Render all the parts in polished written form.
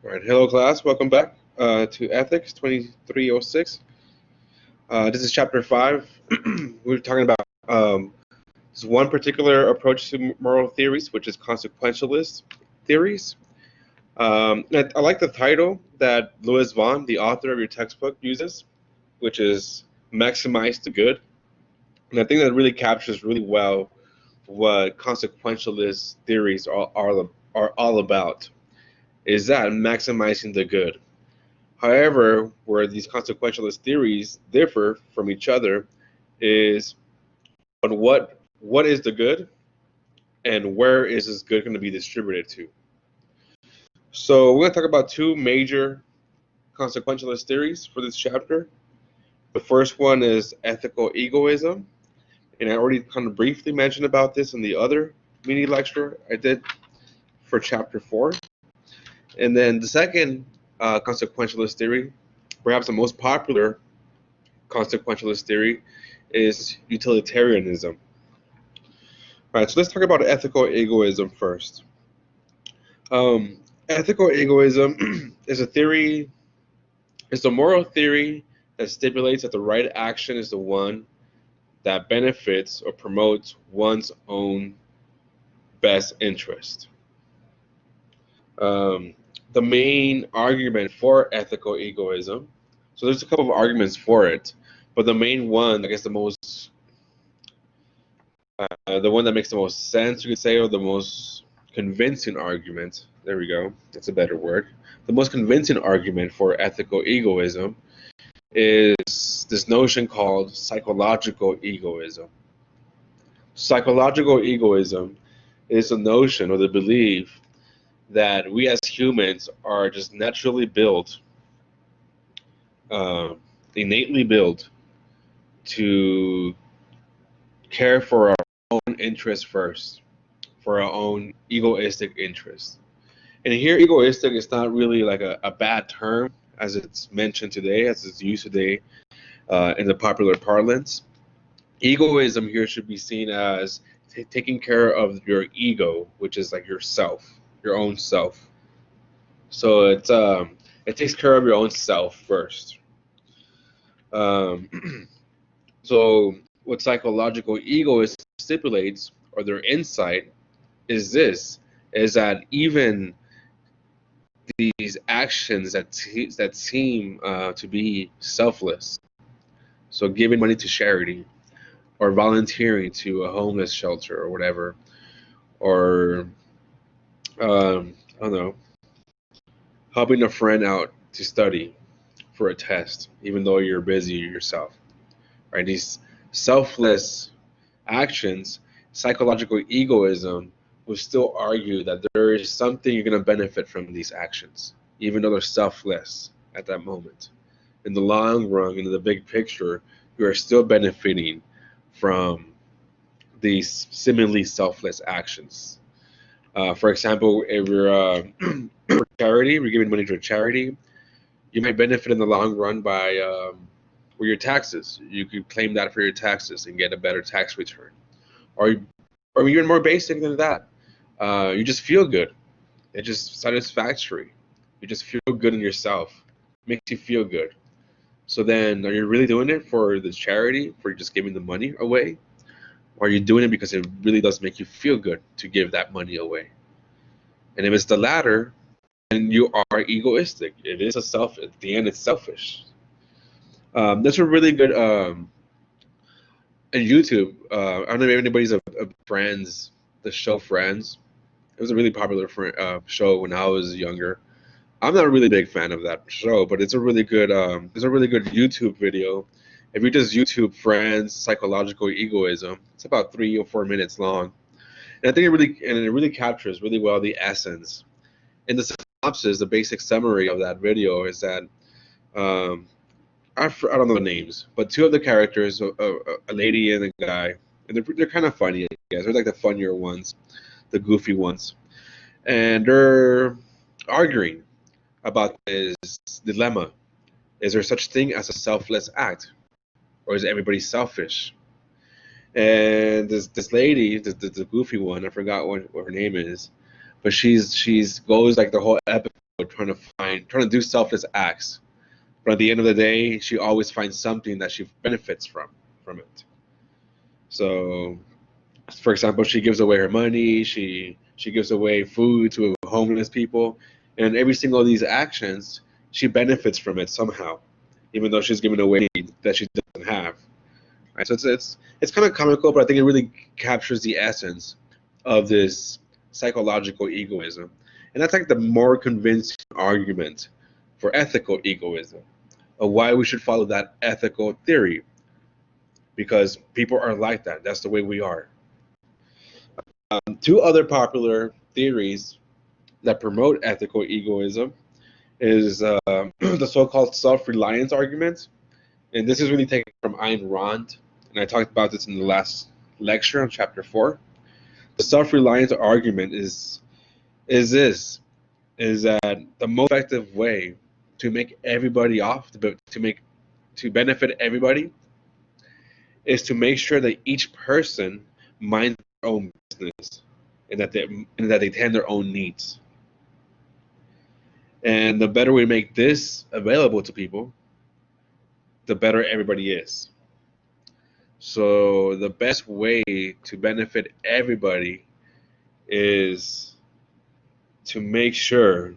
All right, hello class, welcome back to Ethics 2306. This is chapter 5. We're talking about this one particular approach to moral theories, which is consequentialist theories. I like the title that Louis Vaughn, the author of your textbook, uses, which is maximize the good. And I think that really captures really well what consequentialist theories are all about. Is that maximizing the good. However, where these consequentialist theories differ from each other is on what is the good and where is this good going to be distributed to. So we're going to talk about two major consequentialist theories for this chapter. The first one is ethical egoism, and I already kind of briefly mentioned about this in the other mini lecture I did for chapter 4. And then the second consequentialist theory, perhaps the most popular consequentialist theory, is utilitarianism. All right, so let's talk about ethical egoism first. Ethical egoism is a theory, it's a moral theory that stipulates that the right action is the one that benefits or promotes one's own best interest. The main argument for ethical egoism, so there's a couple of arguments for it, but the main one, I guess the one that makes the most sense, you could say, or the most convincing argument, there we go, that's a better word, the most convincing argument for ethical egoism is this notion called psychological egoism. Psychological egoism is a notion or the belief that we as humans are just naturally built, innately built to care for our own interests first, for our own egoistic interests. And here, egoistic is not really like a bad term as it's mentioned today, as it's used today in the popular parlance. Egoism here should be seen as taking care of your ego, which is like yourself. Your own self. So it takes care of your own self first. So what psychological egoism stipulates, or their insight, is that even these actions that seem to be selfless, so giving money to charity, or volunteering to a homeless shelter or whatever, or I don't know, helping a friend out to study for a test, even though you're busy yourself, right? These selfless actions, psychological egoism will still argue that there is something you're going to benefit from these actions, even though they're selfless at that moment. In the long run, in the big picture, you are still benefiting from these seemingly selfless actions. For example, if you're for charity, we're giving money to a charity, you might benefit in the long run by with your taxes. You could claim that for your taxes and get a better tax return. Or even more basic than that, you just feel good. It's just satisfactory. You just feel good in yourself. It makes you feel good. So then, are you really doing it for the charity, for just giving the money away? Or are you doing it because it really does make you feel good to give that money away? And if it's the latter, then you are egoistic. It is at the end, it's selfish. That's a really good, on YouTube, I don't know if anybody's a Friends, the show Friends. It was a really popular show when I was younger. I'm not a really big fan of that show, but it's a really good YouTube video. If you just YouTube Friends, psychological egoism, it's about 3 or 4 minutes long. And I think it really captures really well the essence. In the synopsis, the basic summary of that video is that I don't know the names, but two of the characters, a lady and a guy, and they're kind of funny, I guess. They're like the funnier ones, the goofy ones, and they're arguing about this dilemma: is there such thing as a selfless act, or is everybody selfish? And this lady, the goofy one, I forgot what her name is, but she's goes like the whole episode trying to do selfless acts. But at the end of the day, she always finds something that she benefits from it. So, for example, she gives away her money, she gives away food to homeless people, and every single of these actions, she benefits from it somehow, even though she's giving away that she doesn't have. Right? So it's kind of comical, but I think it really captures the essence of this psychological egoism, and that's like the more convincing argument for ethical egoism, of why we should follow that ethical theory, because people are like that. That's the way we are. Two other popular theories that promote ethical egoism is the so-called self-reliance argument, and this is really taken from Ayn Rand, and I talked about this in the last lecture on chapter 4. The self-reliance argument is that the most effective way to make everybody off, to benefit everybody, is to make sure that each person minds their own business and that they tend their own needs. And the better we make this available to people, the better everybody is. So the best way to benefit everybody is to make sure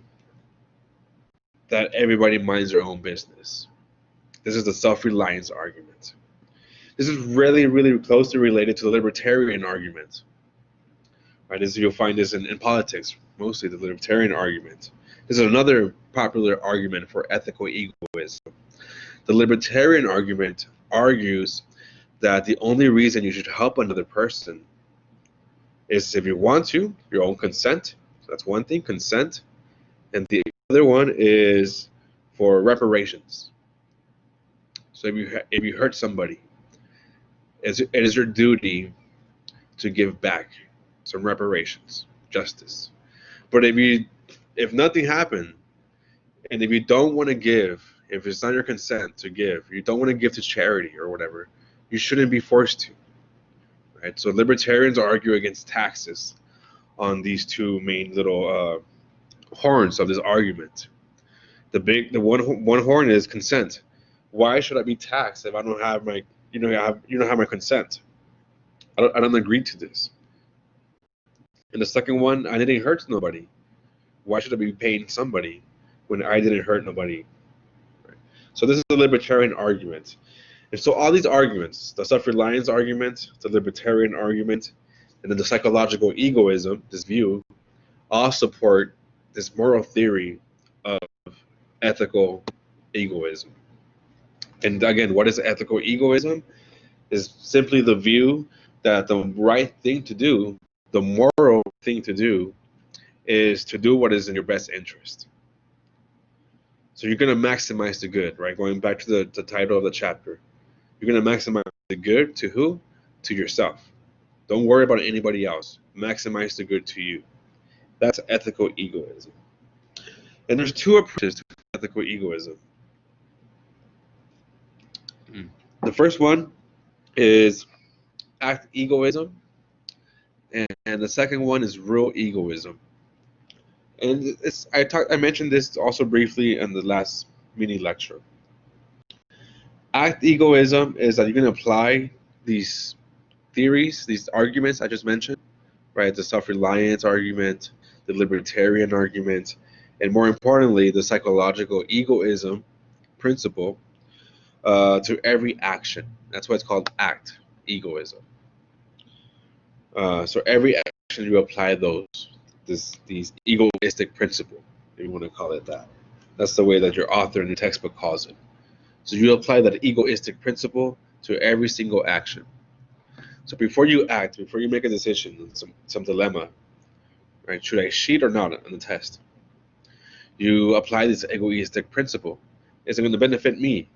that everybody minds their own business. This is the self-reliance argument. This is really, really closely related to the libertarian argument. Right? You'll find this in politics, mostly the libertarian argument. This is another popular argument for ethical egoism. The libertarian argument argues that the only reason you should help another person is if you want to, your own consent. So that's one thing, consent. And the other one is for reparations. So if you hurt somebody, it is your duty to give back some reparations, justice. But if nothing happened, and if you don't want to give, if it's not your consent to give, you don't want to give to charity or whatever, you shouldn't be forced to. Right? So libertarians argue against taxes on these two main little horns of this argument. The one horn is consent. Why should I be taxed if I don't have my you don't have my consent? I don't agree to this. And the second one, I didn't hurt nobody. Why should I be paying somebody when I didn't hurt nobody? Right? So this is the libertarian argument. And so all these arguments, the self-reliance argument, the libertarian argument, and then the psychological egoism, this view, all support this moral theory of ethical egoism. And again, what is ethical egoism? Is simply the view that the right thing to do, the moral thing to do, is to do what is in your best interest. So you're going to maximize the good, right? Going back to the title of the chapter. You're going to maximize the good to who? To yourself. Don't worry about anybody else. Maximize the good to you. That's ethical egoism. And there's two approaches to ethical egoism. The first one is act egoism, and the second one is real egoism. And I mentioned this also briefly in the last mini lecture. Act egoism is that you can apply these theories, these arguments I just mentioned, right? The self-reliance argument, the libertarian argument, and more importantly, the psychological egoism principle to every action. That's why it's called act egoism. So every action you apply these egoistic principle, if you want to call it that. That's the way that your author in the textbook calls it. So you apply that egoistic principle to every single action. So before you act, before you make a decision, some dilemma, right? Should I cheat or not on the test? You apply this egoistic principle. Is it going to benefit me?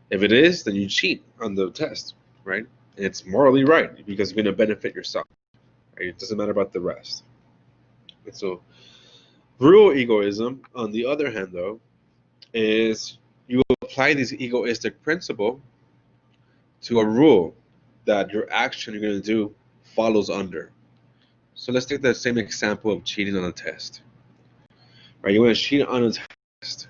If it is, then you cheat on the test, right? And it's morally right because you're going to benefit yourself. Right? It doesn't matter about the rest. And so real egoism, on the other hand, though, is you apply this egoistic principle to a rule that your action you're going to do follows under. So let's take the same example of cheating on a test. right? You want to cheat on a test.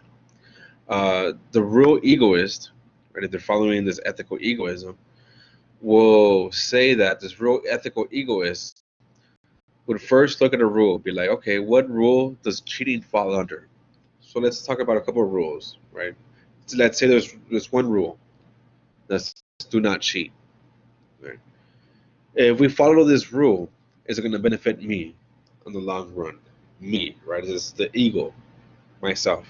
The real egoist, right, if they're following this ethical egoism, will say that this real ethical egoist would first look at a rule, be like, okay, what rule does cheating fall under? So let's talk about a couple of rules, right? So let's say there's one rule that's do not cheat. Right? If we follow this rule, is it going to benefit me in the long run? Me, right? It's the ego, myself.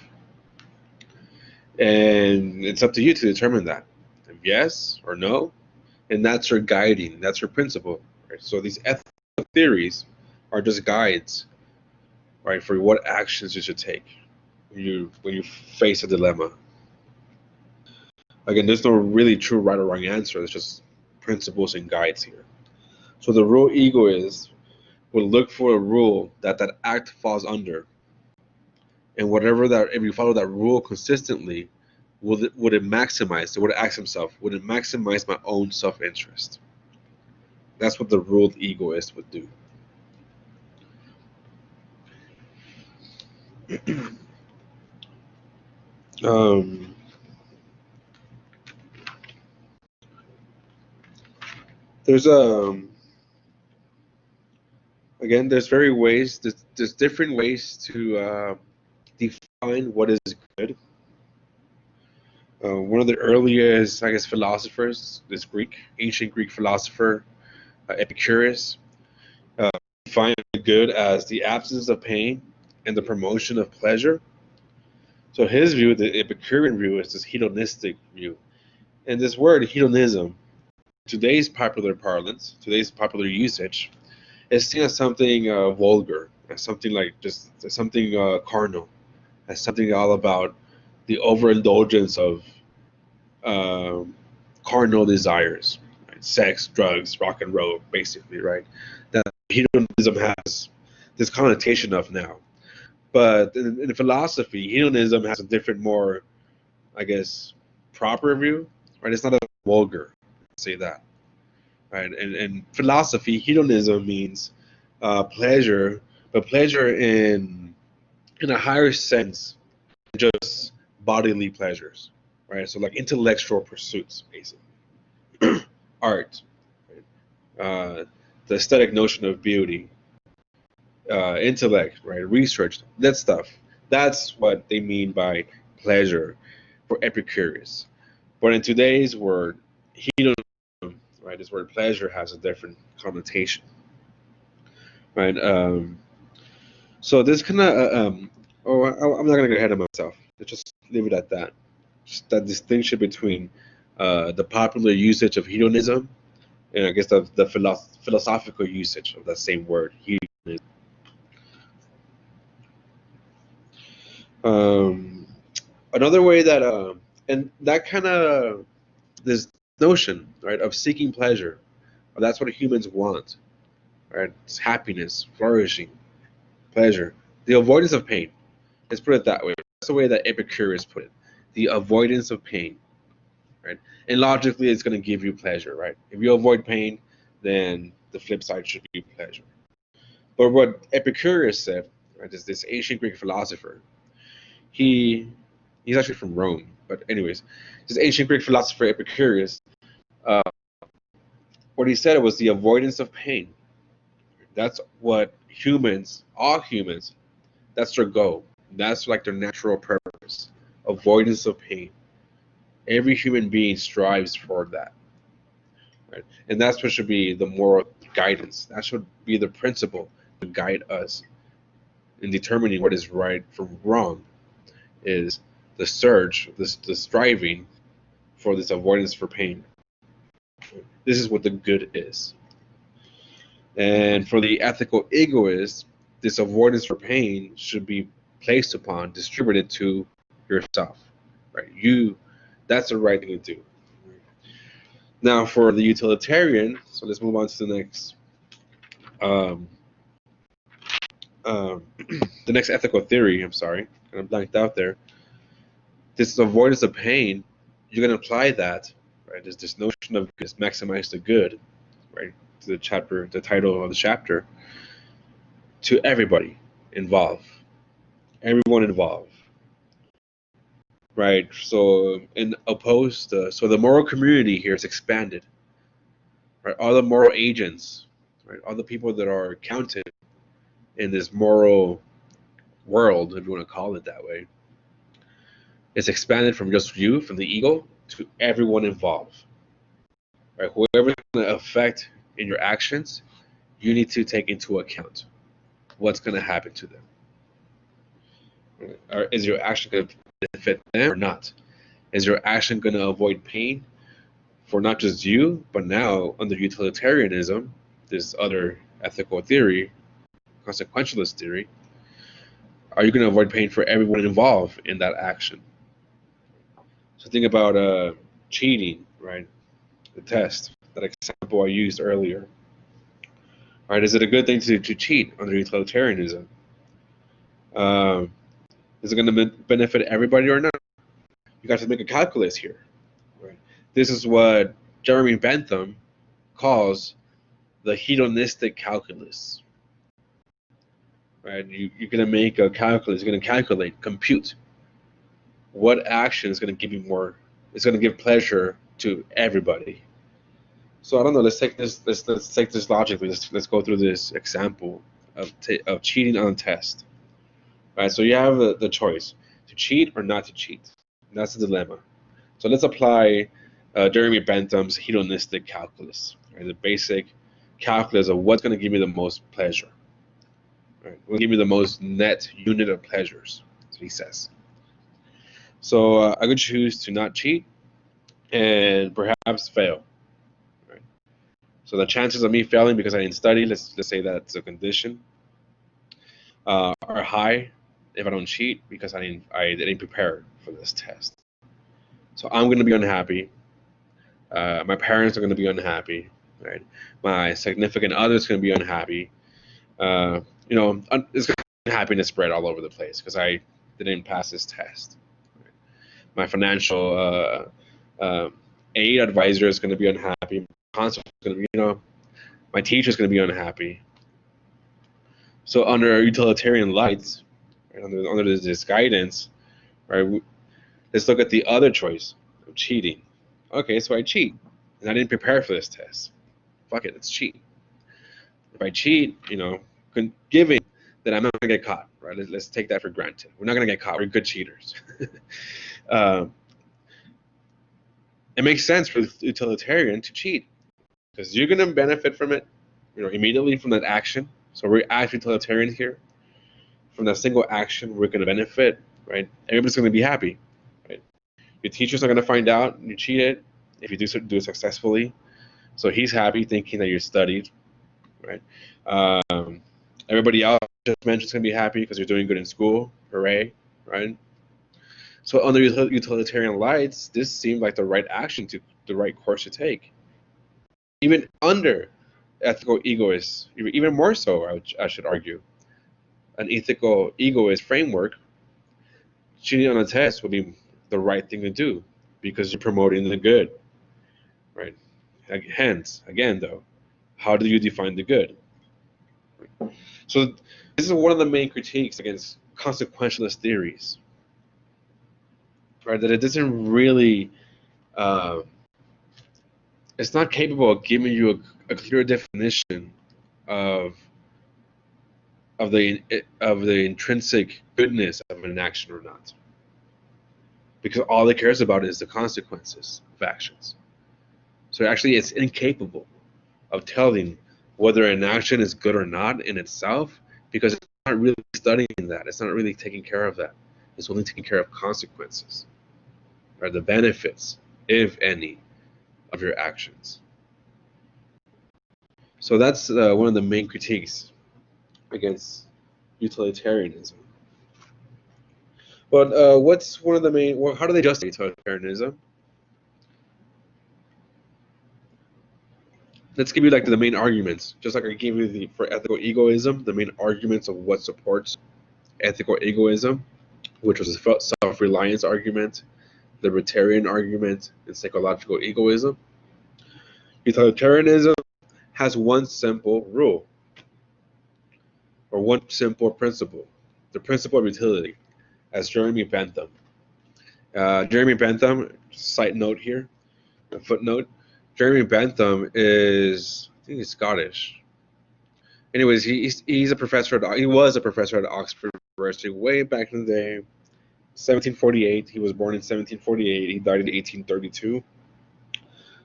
And it's up to you to determine that. If yes or no, and that's your guiding, that's your principle. Right? So these ethical theories are just guides, right, for what actions you should take when you face a dilemma. Again, there's no really true right or wrong answer. It's just principles and guides here. So the real egoist will look for a rule that act falls under, and whatever that, if you follow that rule consistently, would it maximize? So would it ask himself, would it maximize my own self-interest? That's what the ruled egoist would do. There's again, there's different ways to define what is good. One of the earliest, I guess, philosophers, this ancient Greek philosopher, Epicurus, defined good as the absence of pain and the promotion of pleasure. So his view, the Epicurean view, is this hedonistic view. And this word hedonism, today's popular parlance, today's popular usage, is seen as something vulgar, as something like just as something carnal, as something all about the overindulgence of carnal desires, right? Sex, drugs, rock and roll, basically, right? That hedonism has this connotation of now. But in philosophy, hedonism has a different, more, I guess, proper view, right? It's not a vulgar, say that, right? And in philosophy, hedonism means pleasure, but pleasure in a higher sense than just bodily pleasures, right? So like intellectual pursuits, basically, art, right? The aesthetic notion of beauty, intellect, right? Research, that stuff. That's what they mean by pleasure for Epicurus. But in today's word, hedonism, right? This word pleasure has a different connotation, right? So this kind of, I'm not gonna get ahead of myself. Let's just leave it at that. Just that distinction between the popular usage of hedonism and I guess the philosophical usage of that same word, hedonism. Um, Another way that, and that kind of, this notion, right, of seeking pleasure, that's what humans want, right? It's happiness, flourishing, pleasure, the avoidance of pain. Let's put it that way. That's the way that Epicurus put it. The avoidance of pain, right? And logically, it's going to give you pleasure, right? If you avoid pain, then the flip side should be pleasure. But what Epicurus said, right, is this ancient Greek philosopher. He's actually from Rome, but anyways, this ancient Greek philosopher Epicurus, uh, what he said was the avoidance of pain. That's what humans, all humans, that's their goal. That's like their natural purpose, avoidance of pain. Every human being strives for that, right? And that's what should be the moral guidance. That should be the principle to guide us in determining what is right from wrong. Is the search, the striving for this avoidance for pain. This is what the good is. And for the ethical egoist, this avoidance for pain should be placed upon, distributed to yourself, right? That's the right thing to do. Now, for the utilitarian, so let's move on to the next, um, um, the next ethical theory. I'm sorry, kind of blanked out there. This avoidance of pain, you're going to apply that, right? There's this notion of this maximize the good, right? To the chapter, the title of the chapter, to everybody involved. everyone involved, right? So so the moral community here is expanded, right? All the moral agents, right? All the people that are counted in this moral world, if you want to call it that way, it's expanded from just you, from the ego, to everyone involved, right? Whoever's going to affect in your actions, you need to take into account what's going to happen to them. Or is your action going to benefit them or not? Is your action going to avoid pain for not just you, but now under utilitarianism, this other ethical theory, consequentialist theory, are you going to avoid pain for everyone involved in that action? So think about cheating, right? The test, that example I used earlier. Right? Is it a good thing to cheat under utilitarianism? Is it going to benefit everybody or not? You got to make a calculus here. Right? This is what Jeremy Bentham calls the hedonistic calculus. Right? You're going to make a calculus. You're going to calculate, compute what action is going to give you more. It's going to give pleasure to everybody. So I don't know. Let's take this. Let's take this logically. Let's go through this example of cheating on a test. Right. So you have the choice to cheat or not to cheat. And that's the dilemma. So let's apply Jeremy Bentham's hedonistic calculus. Right, the basic calculus of what's going to give me the most pleasure. Right. Will give me the most net unit of pleasures. That's what he says. So I could choose to not cheat and perhaps fail. So the chances of me failing because I didn't study, let's say that's a condition, are high if I don't cheat because I didn't prepare for this test. So I'm going to be unhappy. My parents are going to be unhappy, right? My significant other is going to be unhappy. It's going to be happiness spread all over the place because I didn't pass this test. Right? My financial aid advisor is going to be unhappy. Is going to be, my teacher is going to be unhappy. So under utilitarian lights, right, under this guidance, right, let's look at the other choice of cheating. Okay, so I cheat, and I didn't prepare for this test. Fuck it, let's cheat. If I cheat, given that I'm not going to get caught, right? Let's take that for granted. We're not going to get caught. We're good cheaters. It makes sense for the utilitarian to cheat because you're going to benefit from it, immediately from that action. So we're as utilitarian here. From that single action, we're going to benefit, right? Everybody's going to be happy, right? Your teacher's not going to find out you cheated if you do it successfully. So he's happy thinking that you studied, right? Everybody else just mentioned is going to be happy because you're doing good in school. Hooray, right? So under utilitarian lights, this seemed like the right action, the right course to take. Even under ethical egoists, even more so, I should argue, an ethical egoist framework, cheating on a test would be the right thing to do because you're promoting the good, right? Hence, again, though, how do you define the good? So this is one of the main critiques against consequentialist theories, right? That it doesn't really, it's not capable of giving you a clear definition of the intrinsic goodness of an action or not, because all it cares about is the consequences of actions. So actually, it's incapable of telling whether an action is good or not in itself, because it's not really studying that. It's not really taking care of that. It's only taking care of consequences, or the benefits, if any, of your actions. So that's one of the main critiques against utilitarianism. But what's one of the main? How do they justify utilitarianism? Let's give you like the main arguments, just like I gave you for ethical egoism, the main arguments of what supports ethical egoism, which was a self-reliance argument, libertarian argument, and psychological egoism. Utilitarianism has one simple rule, or one simple principle. the principle of utility as Jeremy Bentham. Jeremy Bentham, side note here, a footnote. Jeremy Bentham is, I think he's Scottish. Anyways, he's a professor he was a professor at Oxford University way back in the day, 1748. He was born in 1748. He died in 1832.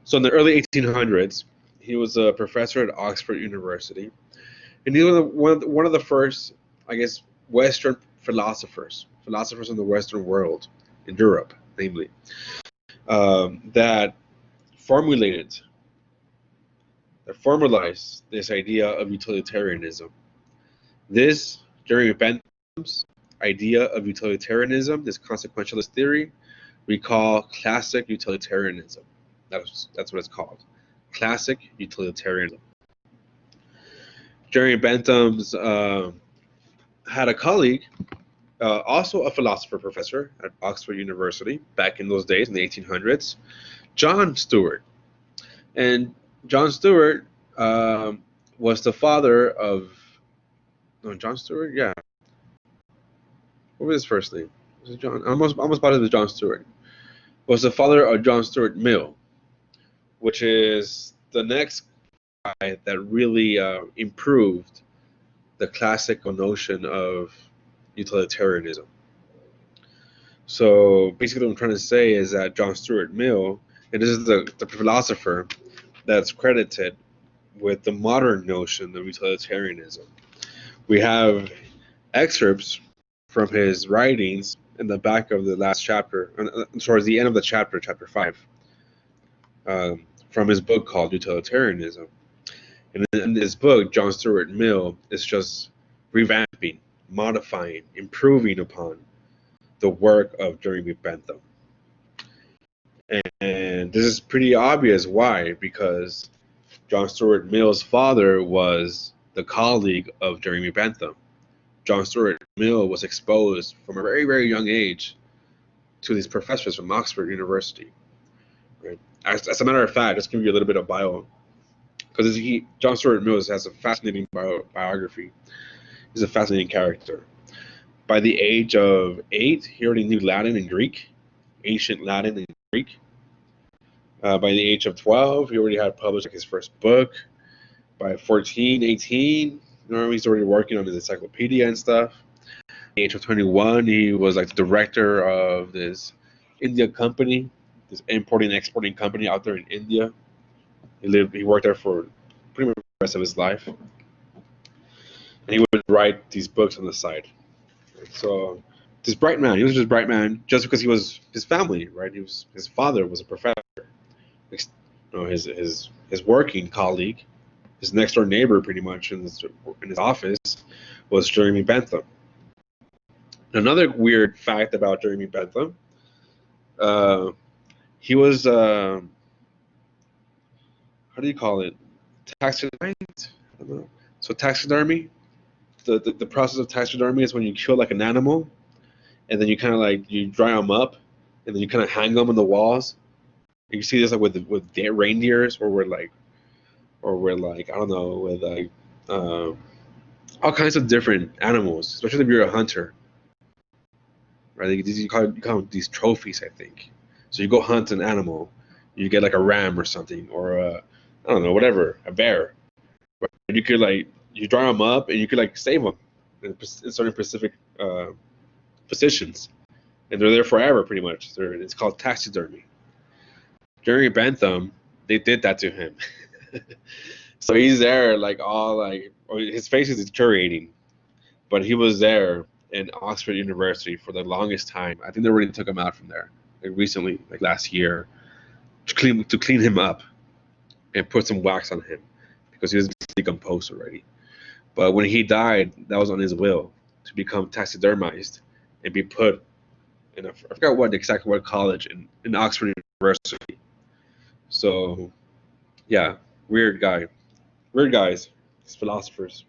So in the early 1800s, he was a professor at Oxford University, and he was one of the first, I guess, Western philosophers in the Western world, in Europe, namely, that formalized this idea of utilitarianism. This, Jeremy Bentham's idea of utilitarianism, this consequentialist theory, we call classic utilitarianism. That's what it's called, classic utilitarianism. Jeremy Bentham's had a colleague, also a philosopher professor at Oxford University back in those days in the 1800s, John Stuart. And John Stuart was the father of John Stuart. Yeah, what was his first name? Was it John? Almost positive it was John Stuart. Was the father of John Stuart Mill, which is the next guy that really improved the classical notion of utilitarianism. So basically what I'm trying to say is that John Stuart Mill, and this is the philosopher that's credited with the modern notion of utilitarianism. We have excerpts from his writings in the back of the last chapter, towards the end of the chapter, chapter 5, from his book called Utilitarianism. And in this book, John Stuart Mill is just revamping, modifying, improving upon the work of Jeremy Bentham. And this is pretty obvious why, because John Stuart Mill's father was the colleague of Jeremy Bentham. John Stuart Mill was exposed from a very, very young age to these professors from Oxford University. Right? As a matter of fact, let's give you a little bit of bio, because John Stuart Mill has a fascinating biography. He's a fascinating character. By the age of 8, he already knew Latin and Greek, ancient Latin and Greek. By the age of 12, he already had published his first book. By 14, 18, he's already working on his encyclopedia and stuff. At the age of 21, he was like the director of this India company, this importing and exporting company out there in India. He worked there for pretty much the rest of his life. And he would write these books on the side. So this bright man, he was just a bright man just because he was his family, right? His father was a professor. His working colleague, his next door neighbor, pretty much in his office, was Jeremy Bentham. Another weird fact about Jeremy Bentham, he was how do you call it? Taxidermy? I don't know. So taxidermy, the process of taxidermy is when you kill like an animal, and then you kind of like you dry them up, and then you kind of hang them on the walls. You see this like with reindeers, or with like I don't know, with like all kinds of different animals, especially if you're a hunter, right? You call them these trophies, I think. So you go hunt an animal, you get like a ram or something, or I don't know, whatever, a bear. But you could like you dry them up and you could like save them in certain specific positions, and they're there forever, pretty much. It's called taxidermy. Jeremy Bentham, they did that to him. So he's there like all like his face is deteriorating, but he was there in Oxford University for the longest time. I think they already took him out from there like recently, like last year, to clean him up and put some wax on him because he was decomposed already. But when he died, that was on his will to become taxidermized and be put in I forgot exactly what college in Oxford University. So yeah, weird guys, these philosophers.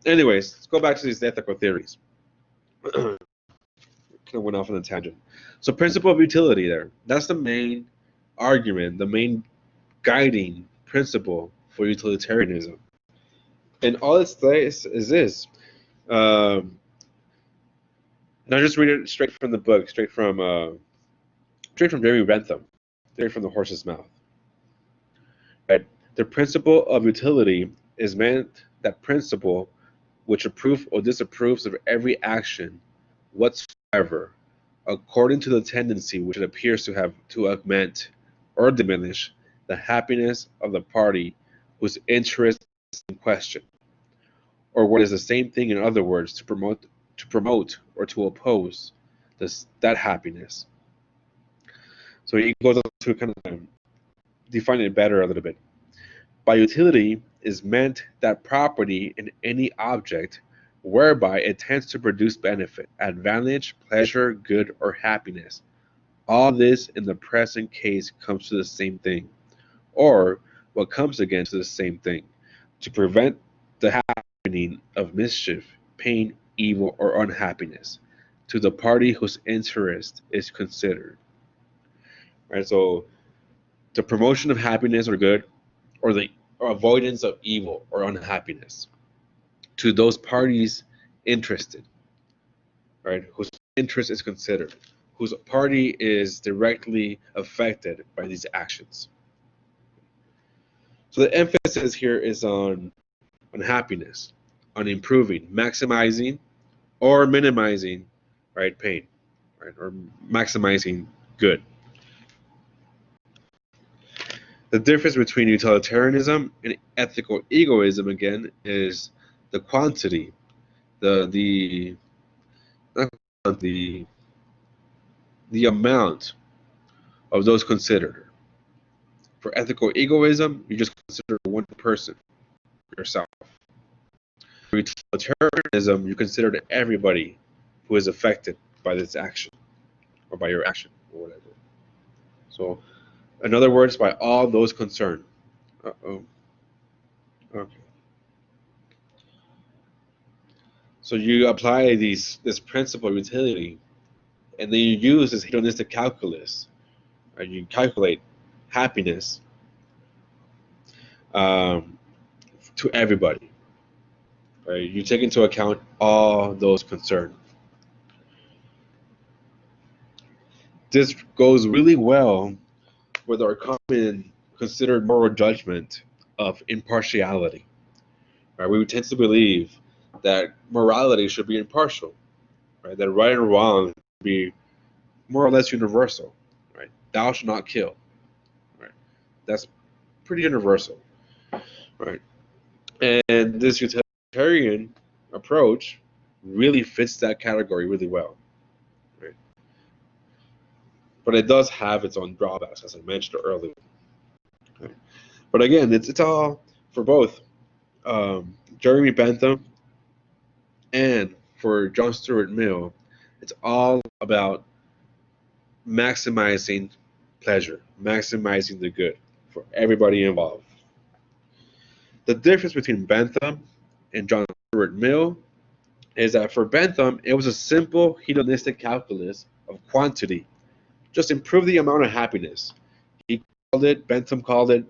Anyways, let's go back to these ethical theories. Kind of went off on a tangent. So principle of utility there. That's the main argument, the main guiding principle for utilitarianism. And all it says is this. Now just read it straight from the book, straight from Jeremy Bentham, straight from the horse's mouth. Right? The principle of utility is meant that principle which approves or disapproves of every action whatsoever, according to the tendency which it appears to have to augment or diminish the happiness of the party whose interest is in question, or what is the same thing, in other words, to promote or to oppose that happiness. So he goes on to kind of define it better a little bit. By utility is meant that property in any object whereby it tends to produce benefit, advantage, pleasure, good, or happiness. All this in the present case comes to the same thing, or what comes again to the same thing, to prevent the happening of mischief, pain, evil, or unhappiness to the party whose interest is considered. Right? So the promotion of happiness or good, or the avoidance of evil or unhappiness to those parties interested, right? Whose interest is considered, whose party is directly affected by these actions. So the emphasis here is on happiness, on improving, maximizing, or minimizing, right, pain, right, or maximizing good. The difference between utilitarianism and ethical egoism, again, is the quantity, the amount of those considered. For ethical egoism, you just consider one person, yourself. For utilitarianism, you consider everybody who is affected by this action, or by your action, or whatever. So, in other words, by all those concerned. Okay. So you apply this principle of utility, and then you use this hedonistic calculus. Right? You calculate happiness to everybody. Right? You take into account all those concerned. This goes really well with our common considered moral judgment of impartiality. Right? We tend to believe that morality should be impartial, right? That right and wrong should be more or less universal. Right? Thou shalt not kill. Right? That's pretty universal. Right? And this utilitarian approach really fits that category really well. Right? But it does have its own drawbacks, as I mentioned earlier. Right? But again, it's all for both Jeremy Bentham and for John Stuart Mill. It's all about maximizing pleasure, maximizing the good for everybody involved. The difference between Bentham and John Stuart Mill is that for Bentham, it was a simple hedonistic calculus of quantity. Just improve the amount of happiness. Bentham called it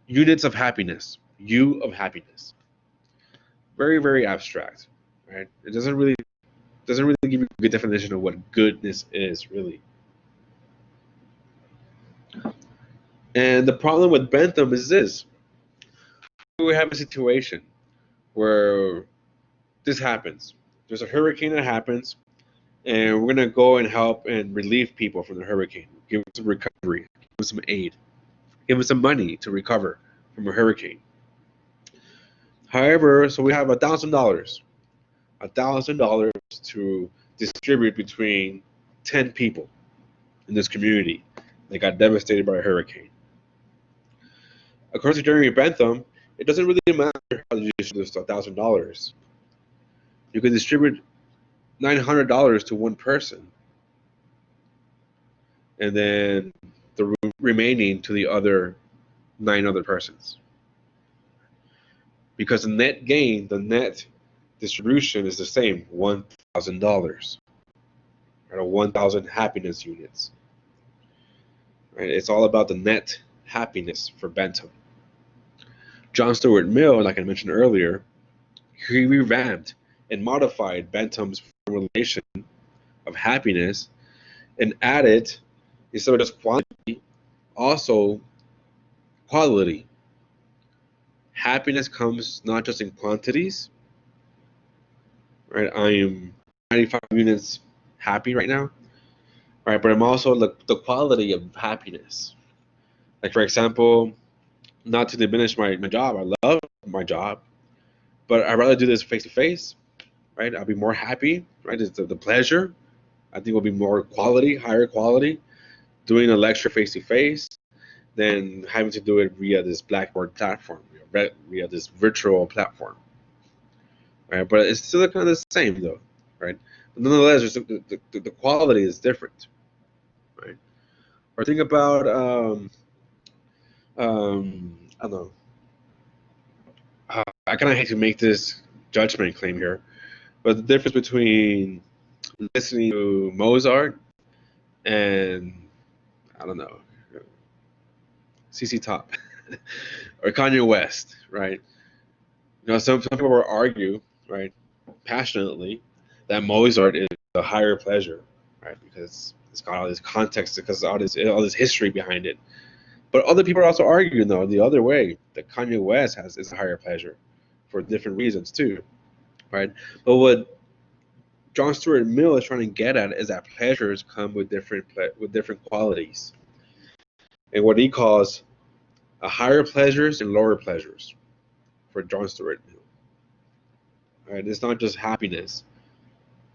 units of happiness, U of happiness. Very, very abstract, right? It doesn't really give you a good definition of what goodness is, really. And the problem with Bentham is this. We have a situation where this happens. There's a hurricane that happens, and we're going to go and help and relieve people from the hurricane. Give them some recovery, give them some aid, give them some money to recover from a hurricane. However, so we have $1,000 to distribute between 10 people in this community that got devastated by a hurricane. According to Jeremy Bentham, it doesn't really matter how you distribute this $1,000. You can distribute $900 to one person, and then the remaining to the other 9 other persons. Because the net gain, the net distribution is the same, $1,000. Right, or 1,000 happiness units. Right? It's all about the net happiness for Bentham. John Stuart Mill, like I mentioned earlier, he revamped and modified Bentham's formulation of happiness and added, instead of just quantity, also quality. Happiness comes not just in quantities, right? I am 95 units happy right now, right? But I'm also the quality of happiness. Like, for example, not to diminish my job, I love my job, but I'd rather do this face to face, right? I'll be more happy, right? It's the pleasure. I think will be more quality, higher quality, doing a lecture face to face than having to do it via this Blackboard platform, via this virtual platform, right? But it's still kind of the same, though, right? But nonetheless, the quality is different, right? Or think about I don't know. I kind of hate to make this judgment claim here, but the difference between listening to Mozart and I don't know, CC Top or Kanye West, right? You know, some people will argue, right, passionately, that Mozart is a higher pleasure, right, because it's got all this context, because all this history behind it. But other people are also arguing, though, the other way, that Kanye West is a higher pleasure for different reasons too, right? But what John Stuart Mill is trying to get at is that pleasures come with different qualities, and what he calls a higher pleasures and lower pleasures for John Stuart Mill. Right? It's not just happiness,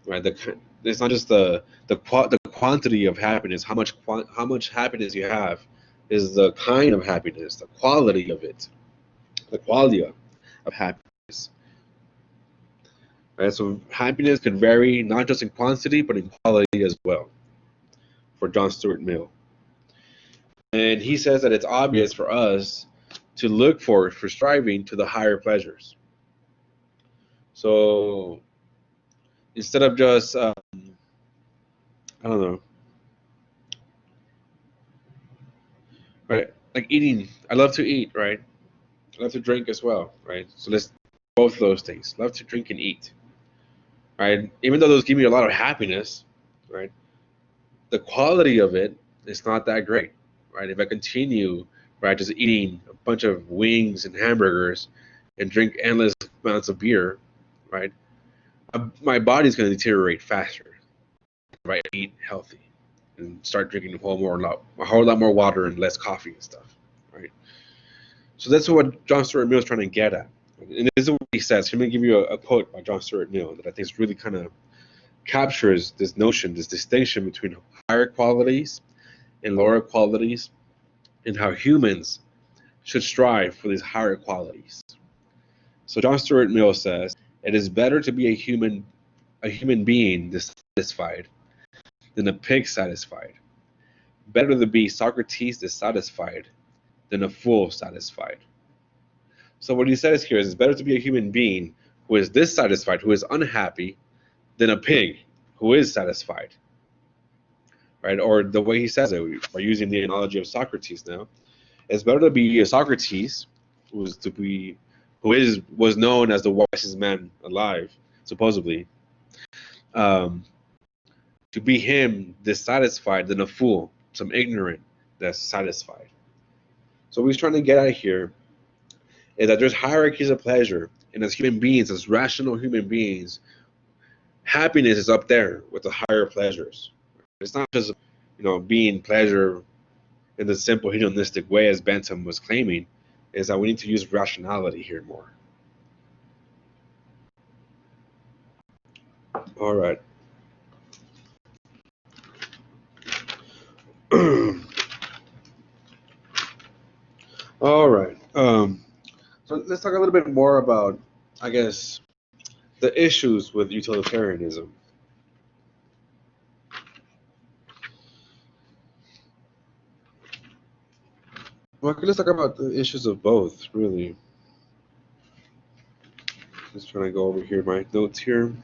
right? It's not just the quantity of happiness, how much happiness you have, is the kind of happiness, the quality of it, the quality of happiness. Right? So happiness can vary not just in quantity but in quality as well for John Stuart Mill. And he says that it's obvious for us to look for striving to the higher pleasures. So instead of just I don't know, right? Like eating, I love to eat, right? I love to drink as well, right? So let's both of those things. Love to drink and eat, right? Even though those give me a lot of happiness, right? The quality of it is not that great, right? If I continue, right, just eating a bunch of wings and hamburgers and drink endless amounts of beer, right? My body's going to deteriorate faster if I eat healthy and start drinking a whole lot more water and less coffee and stuff, right? So that's what John Stuart Mill is trying to get at. And this is what he says. Let me give you a quote by John Stuart Mill that I think is really kind of captures this notion, this distinction between higher qualities and lower qualities, and how humans should strive for these higher qualities. So John Stuart Mill says, "It is better to be a human being dissatisfied than a pig satisfied. Better to be Socrates dissatisfied than a fool satisfied." So what he says here is it's better to be a human being who is dissatisfied, who is unhappy, than a pig who is satisfied. Right? Or the way he says it, we're using the analogy of Socrates now. It's better to be a Socrates, was known as the wisest man alive, supposedly, to be him dissatisfied than a fool, some ignorant that's satisfied. So what he's trying to get at here is that there's hierarchies of pleasure, and as human beings, as rational human beings, happiness is up there with the higher pleasures. It's not just, being pleasure in the simple hedonistic way as Bentham was claiming, is that we need to use rationality here more. All right. All right. So let's talk a little bit more about, I guess, the issues with utilitarianism. Well, let's talk about the issues of both, really. Just trying to go over here my notes here.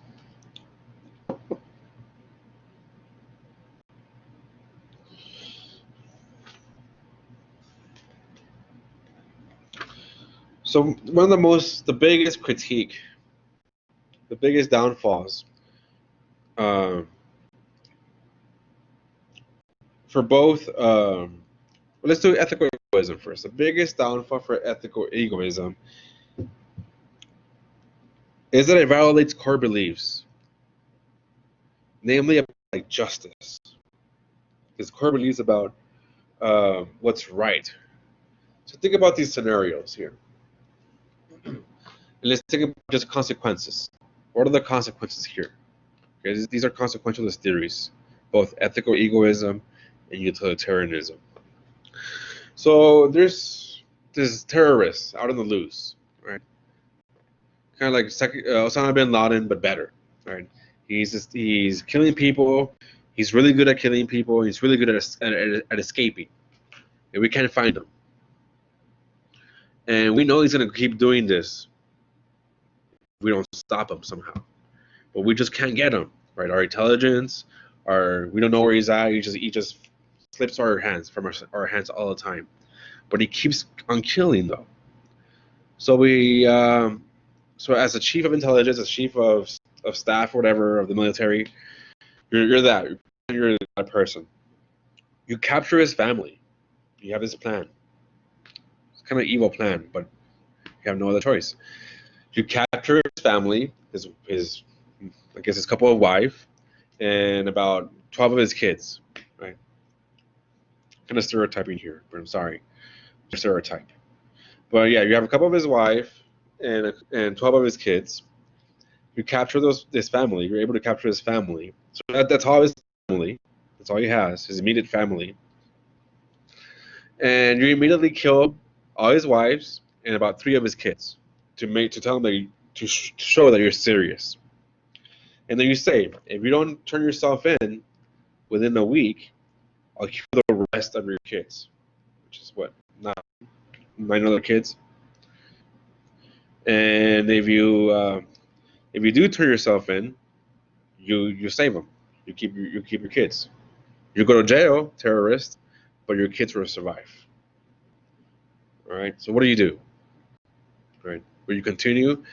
So one of the biggest critique the biggest downfalls for both. Let's do ethical egoism first. The biggest downfall for ethical egoism is that it violates core beliefs, namely about like justice. Because core beliefs about what's right. So think about these scenarios here. And let's think about just consequences. What are the consequences here? Okay, these are consequentialist theories, both ethical egoism and utilitarianism. So there's terrorists out on the loose, right? Kind of like Osama bin Laden, but better, right? He's killing people. He's really good at killing people. He's really good at escaping, and we can't find him. And we know he's gonna keep doing this if we don't stop him somehow. But we just can't get him, right? Our intelligence, we don't know where he's at. He just slips our hands from our hands all the time. But he keeps on killing though. So so as a chief of intelligence, as chief of staff, or whatever, of the military, you're that person. You capture his family. You have this plan. It's kind of evil plan, but you have no other choice. You capture his family, his I guess his couple of wife, and about 12 of his kids, right? Kind of stereotyping here, but I'm sorry, stereotype. But yeah, you have a couple of his wife and 12 of his kids. You capture this family. You're able to capture his family. So that's all his family. That's all he has, his immediate family. And you immediately kill all his wives and about 3 of his kids to tell them to show that you're serious. And then you say, if you don't turn yourself in within a week, I'll kill the rest of your kids, which is what, 9 other kids. And if you do turn yourself in, you save them. You keep your kids. You go to jail, terrorist, but your kids will survive. All right. So what do? Right? Will you continue?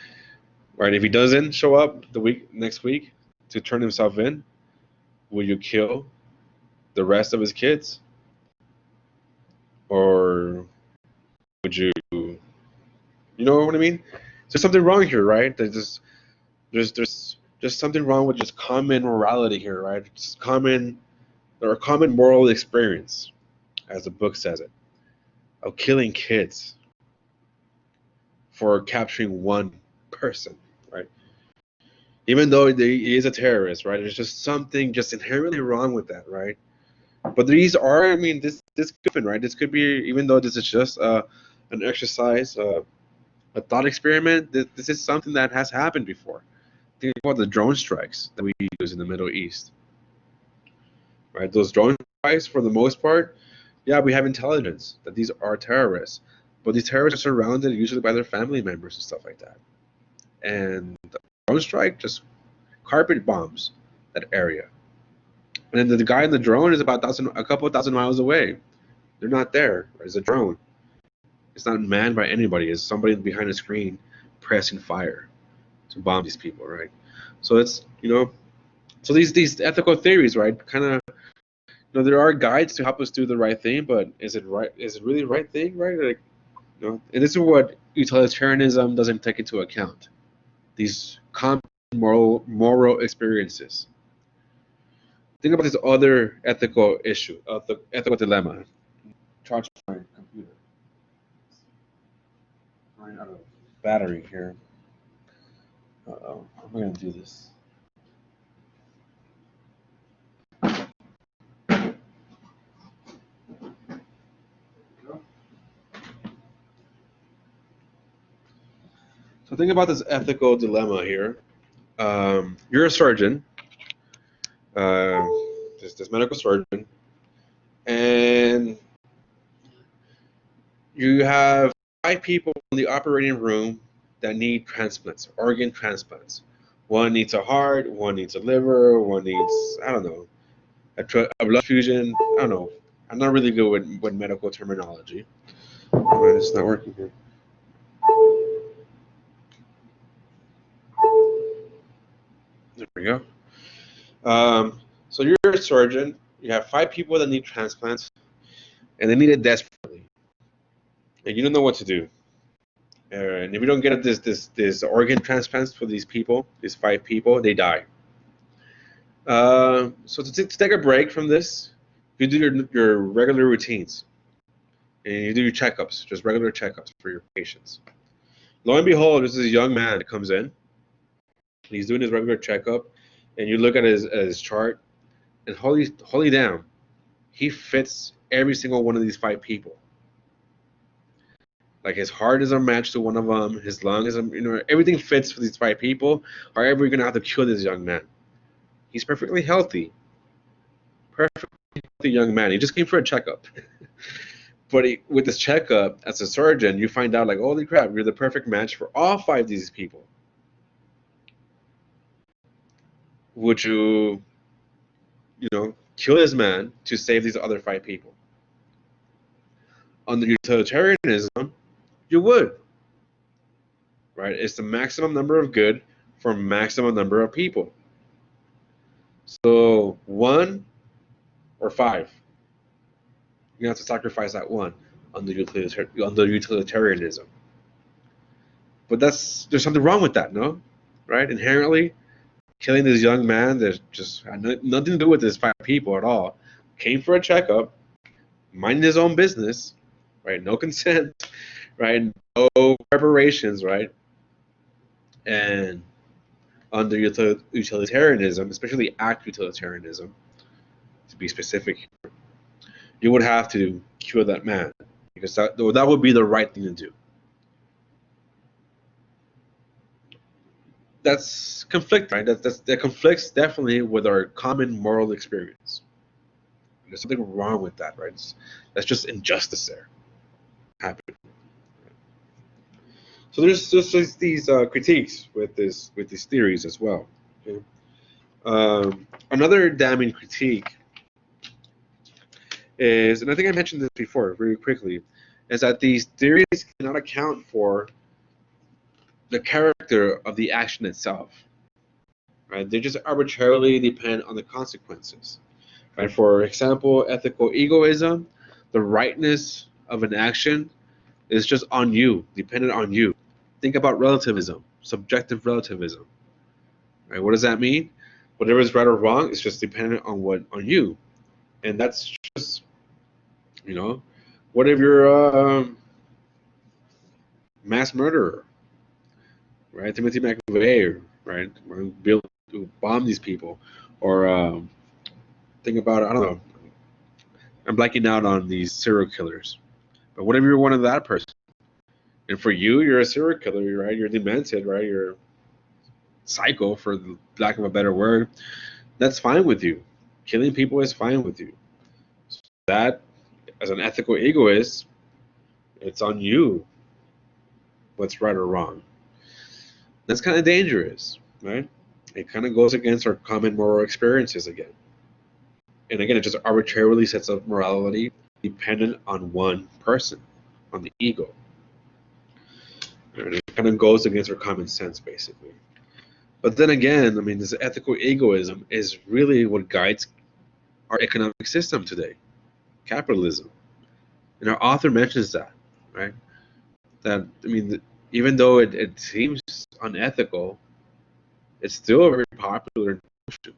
Right. If he doesn't show up next week to turn himself in, will you kill the rest of his kids, or would you? You know what I mean? There's something wrong here, right? There's something wrong with just common morality here, right? Just common moral experience, as the book says it, of killing kids for capturing one person, right? Even though he is a terrorist, right? There's just something just inherently wrong with that, right? But this could happen, right? This could be, even though this is just an exercise, a thought experiment, this is something that has happened before. Think about the drone strikes that we use in the Middle East, right? Those drone strikes, for the most part, yeah, we have intelligence that these are terrorists, but these terrorists are surrounded usually by their family members and stuff like that. And the drone strike just carpet bombs that area. And then the guy in the drone is about a couple thousand miles away. They're not there. It's a drone. It's not manned by anybody. It's somebody behind a screen pressing fire to bomb these people, right? So it's, so these ethical theories, right, kind of, there are guides to help us do the right thing, but is it right? Is it really the right thing, right? Like, and this is what utilitarianism doesn't take into account. These common moral experiences. Think about this other ethical issue, the ethical dilemma. Charge my computer. Running out of battery here. Uh-oh, how am I going to do this? So think about this ethical dilemma here. You're a surgeon, this medical surgeon, and you have 5 people in the operating room that need transplants, organ transplants. One needs a heart, one needs a liver, one needs, I don't know, a blood fusion. I don't know. I'm not really good with medical terminology. But it's not working here. we go. So you're a surgeon. You have 5 people that need transplants, and they need it desperately, and you don't know what to do. And if you don't get this organ transplants for these people, these 5 people, they die. So to take a break from this, you do your regular routines, and you do your checkups, just regular checkups for your patients. Lo and behold, this is a young man that comes in. He's doing his regular checkup, and you look at his chart, and holy damn, he fits every single one of these 5 people. Like his heart is unmatched to one of them, his lung is, everything fits for these 5 people. However, you're gonna have to kill this young man. He's perfectly healthy, young man. He just came for a checkup. But with this checkup, as a surgeon, you find out like, holy crap, you're the perfect match for all 5 of these people. Would you kill this man to save these other 5 people? Under utilitarianism, you would. Right? It's the maximum number of good for maximum number of people. So 1 or 5. You have to sacrifice that 1 under utilitarianism. But there's something wrong with that, no? Right? Inherently, killing this young man that just had nothing to do with these 5 people at all, came for a checkup, minding his own business, right? No consent, right? No preparations, right? And under utilitarianism, especially act utilitarianism, to be specific, you would have to kill that man because that would be the right thing to do. That's conflicting, right? That conflicts definitely with our common moral experience. There's something wrong with that, right? That's just injustice there happening. So there's just these critiques with these theories as well. Okay? Another damning critique is, and I think I mentioned this before very quickly, is that these theories cannot account for the character of the action itself. Right? They just arbitrarily depend on the consequences. Right? For example, ethical egoism, the rightness of an action is just on you, dependent on you. Think about relativism, subjective relativism. Right? What does that mean? Whatever is right or wrong is just dependent on you, and that's just, what if you're a mass murderer, right? Timothy McVeigh, right? Built to bomb these people, or think about, I don't know. I'm blanking out on these serial killers, but what if you're one of that person? And for you, you're a serial killer, right? You're demented, right? You're psycho, for the lack of a better word. That's fine with you. Killing people is fine with you. So that, as an ethical egoist, it's on you what's right or wrong. That's kind of dangerous, right? It kind of goes against our common moral experiences again. And again, it just arbitrarily sets up morality dependent on one person, on the ego. And it kind of goes against our common sense, basically. But then again, this ethical egoism is really what guides our economic system today, capitalism. And our author mentions that, right? That, even though it seems unethical, it's still a very popular notion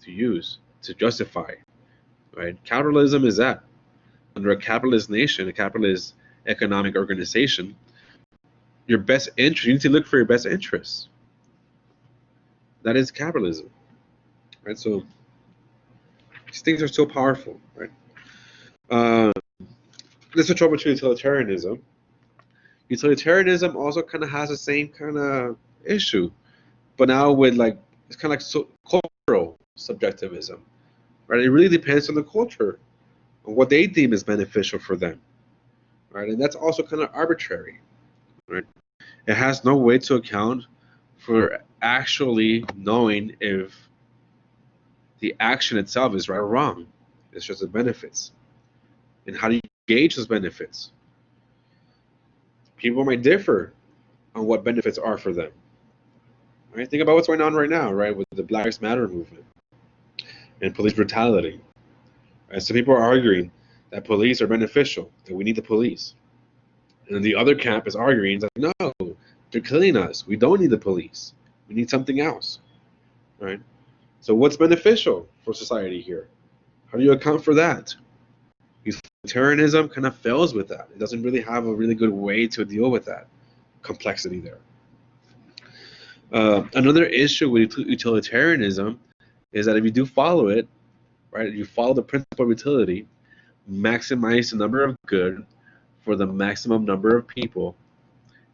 to use, to justify, right? Capitalism is that. Under a capitalist nation, a capitalist economic organization, your best interest, you need to look for your best interests. That is capitalism, right? So these things are so powerful, right? Let's switch over to utilitarianism. Utilitarianism also kind of has the same kind of issue, but now with it's kind of like cultural subjectivism, right? It really depends on the culture, on what they deem is beneficial for them, right? And that's also kind of arbitrary, right? It has no way to account for actually knowing if the action itself is right or wrong. It's just the benefits. And how do you gauge those benefits? People might differ on what benefits are for them. Right? Think about what's going on right now, right, with the Black Lives Matter movement and police brutality. Right? So people are arguing that police are beneficial, that we need the police. And then the other camp is arguing that no, they're killing us. We don't need the police. We need something else. Right? So what's beneficial for society here? How do you account for that? Utilitarianism kind of fails with that. It doesn't really have a really good way to deal with that complexity there. Another issue with utilitarianism is that if you do follow it, right, you follow the principle of utility, maximize the number of good for the maximum number of people.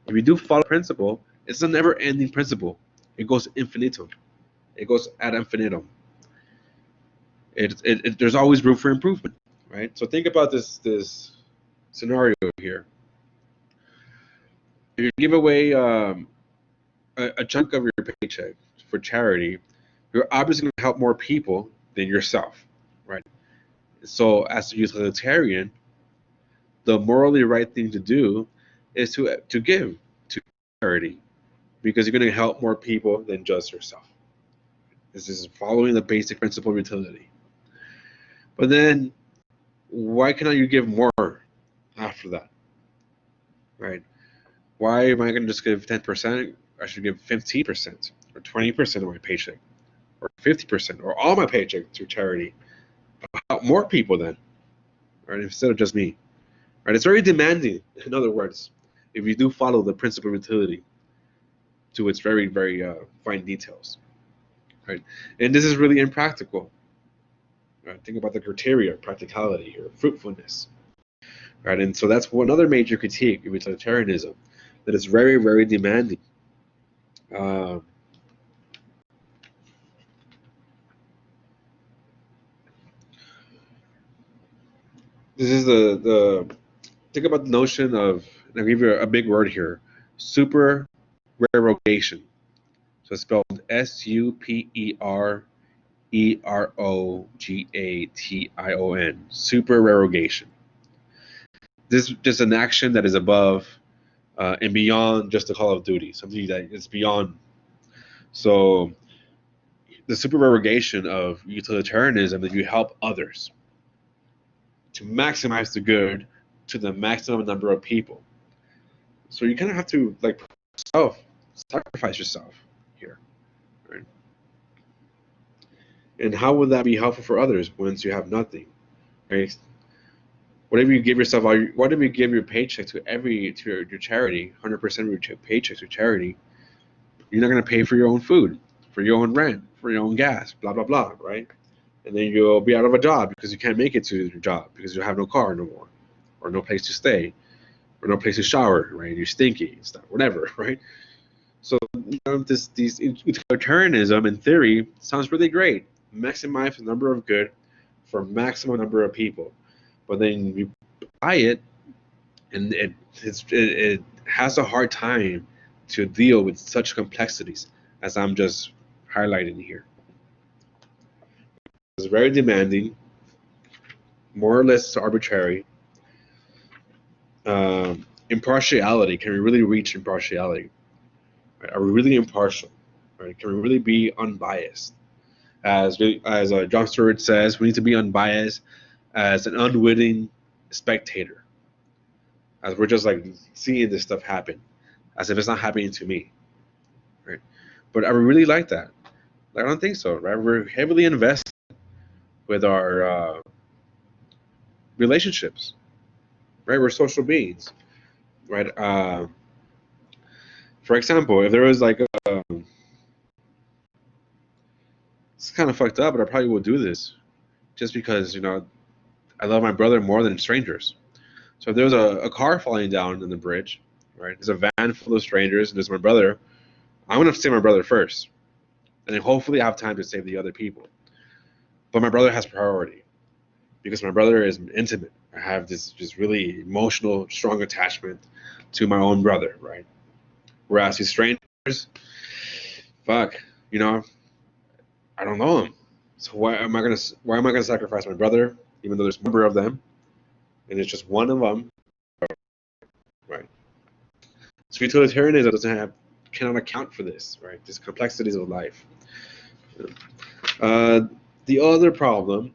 If you do follow the principle, it's a never-ending principle. It goes infinitum. It goes ad infinitum. There's always room for improvement, right? So think about this scenario here. If you give away a chunk of your paycheck for charity, you're obviously going to help more people than yourself, right? So as a utilitarian, the morally right thing to do is to give to charity, because you're going to help more people than just yourself. This is following the basic principle of utility. But then, why cannot you give more after that, right? Why am I going to just give 10%? I should give 15% or 20% of my paycheck, or 50%, or all my paycheck to charity. Help more people then, right? Instead of just me, right? It's very demanding. In other words, if you do follow the principle of utility to its very, very fine details, right? And this is really impractical. Right? Think about the criteria, practicality here, fruitfulness, right? And so that's another major critique of utilitarianism, that it's very, very demanding. This is the think about the notion of, and I'll give you a big word here, supererogation. So it's spelled supererogation. Supererogation. This is just an action that is above and beyond just the call of duty, something that is beyond. So the supererogation of utilitarianism, that you help others to maximize the good to the maximum number of people. So you kind of have to sacrifice yourself here, right? And how would that be helpful for others once you have nothing, right? Whatever you give yourself, whatever you give your paycheck to your charity, 100% of your paycheck to charity, you're not going to pay for your own food, for your own rent, for your own gas, blah blah blah, right? And then you'll be out of a job because you can't make it to your job because you have no car no more, or no place to stay, or no place to shower, right? You're stinky and stuff, whatever, right? So this utilitarianism in theory sounds really great. Maximize the number of good for maximum number of people, but then you buy it, and it has a hard time to deal with such complexities as I'm just highlighting here. It's very demanding, more or less arbitrary. Impartiality, can we really reach impartiality? Right? Are we really impartial? Right? Can we really be unbiased? As John Stewart says, we need to be unbiased as an unwitting spectator, as we're just like seeing this stuff happen, as if it's not happening to me, right? But are we really like that? I don't think so, right? We're heavily invested with our relationships, right? We're social beings, right? For example, if there was like it's kind of fucked up, but I probably will do this just because, I love my brother more than strangers. So if there was a car falling down in the bridge, right? There's a van full of strangers, and there's my brother. I'm gonna save my brother first, and then hopefully I have time to save the other people. But my brother has priority because my brother is intimate. I have this just really emotional, strong attachment to my own brother, right? Whereas these strangers, fuck, I don't know him. So why am I gonna sacrifice my brother, even though there's a number of them, and it's just one of them, right? So utilitarianism cannot account for this, right? These complexities of life. The other problem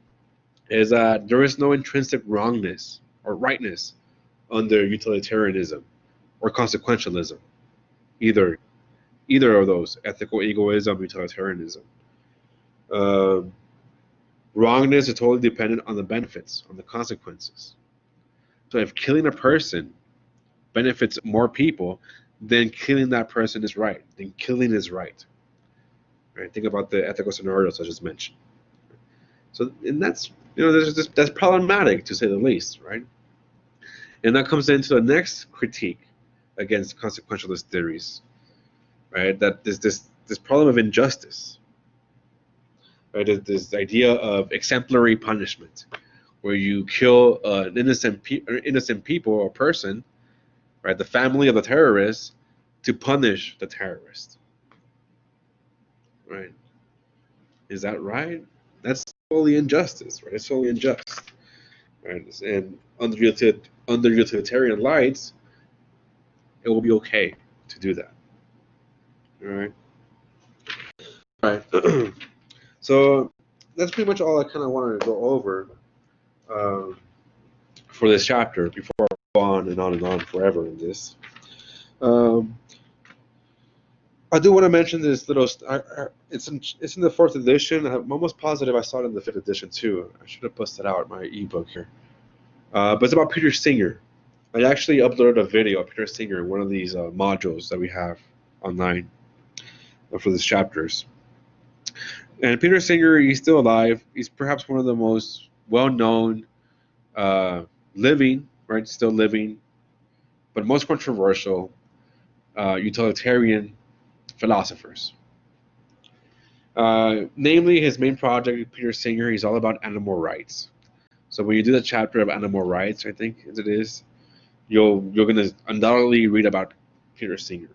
is that there is no intrinsic wrongness or rightness under utilitarianism or consequentialism, either of those, ethical egoism, utilitarianism. Wrongness is totally dependent on the benefits, on the consequences. So if killing a person benefits more people, then killing that person is right. Then killing is right. Right? Think about the ethical scenarios I just mentioned. So, and that's that's problematic to say the least, right? And that comes into the next critique against consequentialist theories, right? That this problem of injustice, right? This idea of exemplary punishment, where you kill an innocent people or person, right? The family of the terrorist, to punish the terrorist, right? Is that right? That's totally injustice, right? It's totally unjust, right? And under utilitarian lights, it will be okay to do that. All right. All right. So that's pretty much all I kind of wanted to go over for this chapter before I go on and on and on forever in this. I do want to mention this little. It's in the 4th edition. I'm almost positive I saw it in the 5th edition too. I should have busted out my ebook here. But it's about Peter Singer. I actually uploaded a video of Peter Singer in one of these modules that we have online for these chapters. And Peter Singer, he's still alive. He's perhaps one of the most well-known living, right? Still living, but most controversial utilitarian philosophers. Namely, his main project, Peter Singer, he's all about animal rights. So when you do the chapter of animal rights, I think as it is, you're going to undoubtedly read about Peter Singer.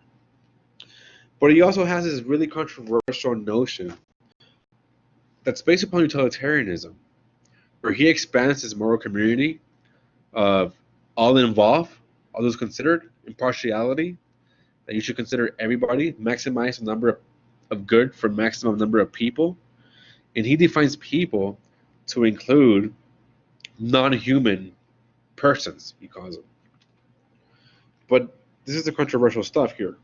But he also has this really controversial notion that's based upon utilitarianism, where he expands his moral community of all involved, all those considered, impartiality, that you should consider everybody, maximize the number of good for maximum number of people. And he defines people to include non-human persons, he calls them. But this is the controversial stuff here.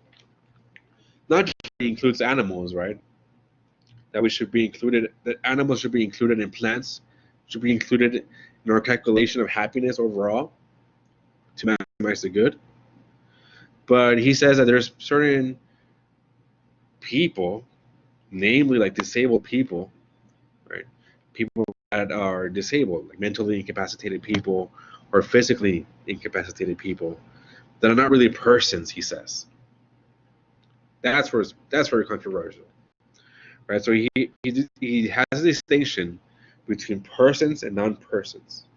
Not just includes animals, right? That we should be included, that animals should be included in plants, should be included in our calculation of happiness overall to maximize the good. But he says that there's certain people, namely like disabled people, right? People that are disabled, like mentally incapacitated people or physically incapacitated people, that are not really persons, he says. That's very controversial, right? So he has a distinction between persons and non-persons,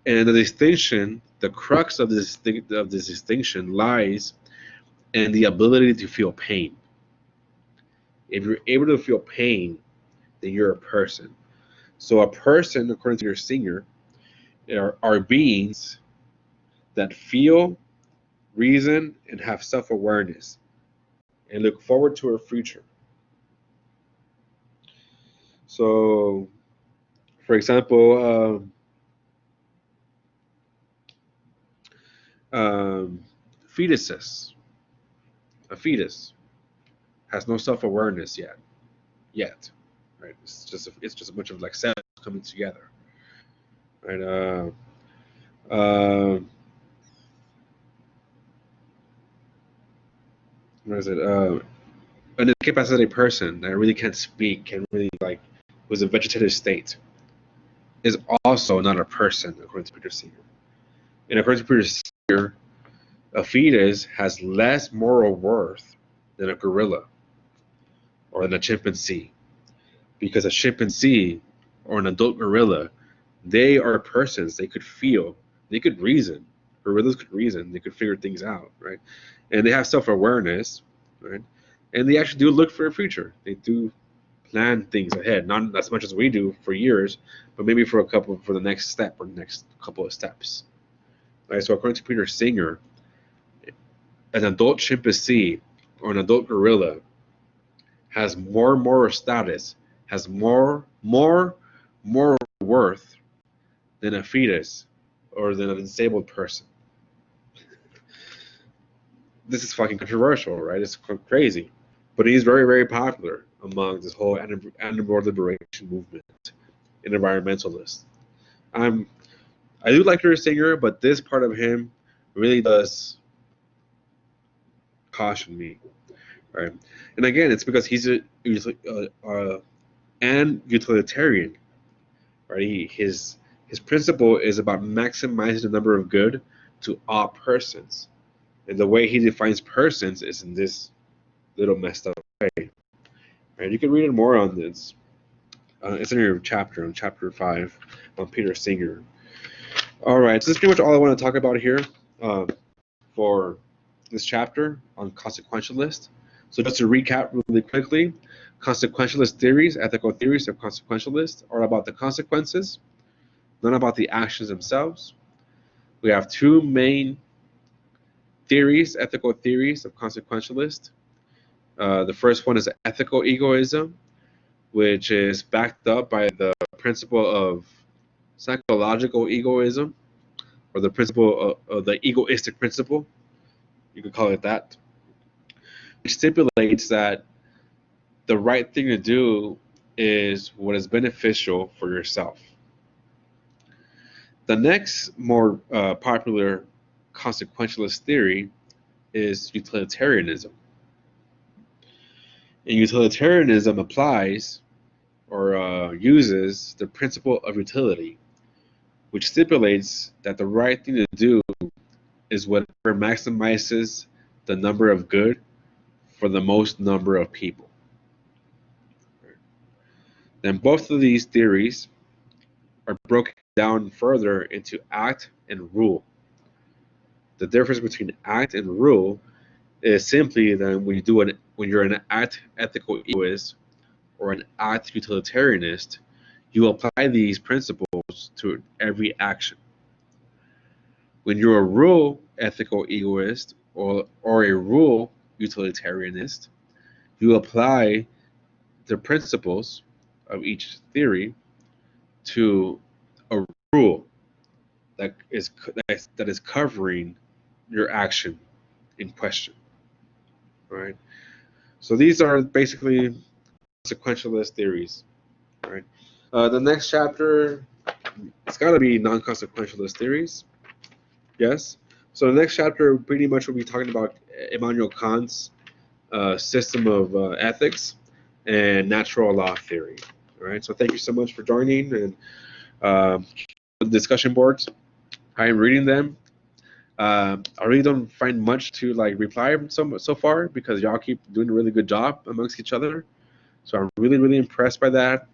and the distinction, the crux of this distinction lies in the ability to feel pain. If you're able to feel pain, then you're a person. So a person, according to your Singer, are beings that feel, reason, and have self-awareness, and look forward to a future. So, for example, fetuses. A fetus has no self-awareness yet, right? It's just a bunch of like cells coming together, right? What is it? An incapacitated person that really can't speak, can really like, was a vegetative state, is also not a person, according to Peter Singer. And according to Peter Singer, a fetus has less moral worth than a gorilla or than a chimpanzee, because a chimpanzee or an adult gorilla, they are persons. They could feel, they could reason. Gorillas could reason. They could figure things out, right? And they have self-awareness, right? And they actually do look for a future. They do plan things ahead, not as much as we do for years, but maybe for the next step or next couple of steps. Right? So according to Peter Singer, an adult chimpanzee or an adult gorilla has more moral status, has more moral worth than a fetus or than a disabled person. This is fucking controversial, right? It's crazy. But he's very, very popular among this whole animal liberation movement and environmentalists. I do like your singer, but this part of him really does caution me, right? And again, it's because he's an utilitarian, right? His principle is about maximizing the number of good to all persons, and the way he defines persons is in this little messed up way. Right? You can read it more on this. It's in your chapter, on chapter 5, on Peter Singer. All right, so this is pretty much all I want to talk about here for this chapter on consequentialist. So just to recap really quickly, consequentialist theories, ethical theories of consequentialists, are about the consequences, not about the actions themselves. We have two main theories, ethical theories of consequentialists. The first one is ethical egoism, which is backed up by the principle of psychological egoism, or the principle of the egoistic principle, you could call it that, which stipulates that the right thing to do is what is beneficial for yourself. The next more popular consequentialist theory is utilitarianism. And utilitarianism applies or uses the principle of utility, which stipulates that the right thing to do is whatever maximizes the number of good for the most number of people. Then both of these theories are broken down further into act and rule. The difference between act and rule is simply that when you're an act ethical egoist or an act utilitarianist, you apply these principles to every action. When you're a rule ethical egoist or a rule utilitarianist, you apply the principles of each theory to a rule that is covering your action in question. All right. So these are basically consequentialist theories. All right. The next chapter, it's got to be non-consequentialist theories. Yes. So the next chapter pretty much will be talking about Immanuel Kant's system of ethics and natural law theory. All right. So thank you so much for joining, and the discussion boards, I am reading them. I really don't find much to reply so far because y'all keep doing a really good job amongst each other. So I'm really, really impressed by that.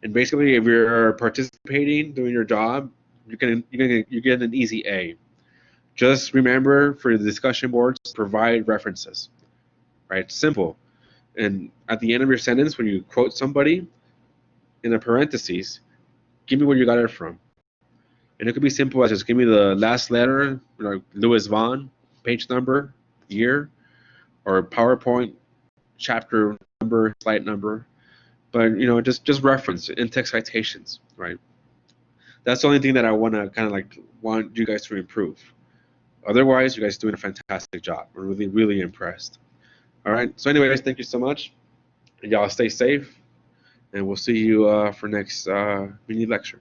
And basically, if you're participating, doing your job, you get an easy A. Just remember for the discussion boards, provide references. Right? Simple. And at the end of your sentence, when you quote somebody, in the parentheses, give me where you got it from. And it could be simple as just give me the last letter, like Louis Vaughn, page number, year, or PowerPoint chapter number, slide number. But just reference in-text citations, right? That's the only thing that I want to want you guys to improve. Otherwise, you guys are doing a fantastic job. We're really, really impressed. All right. So anyways, thank you so much. Y'all stay safe, and we'll see you for next mini lecture.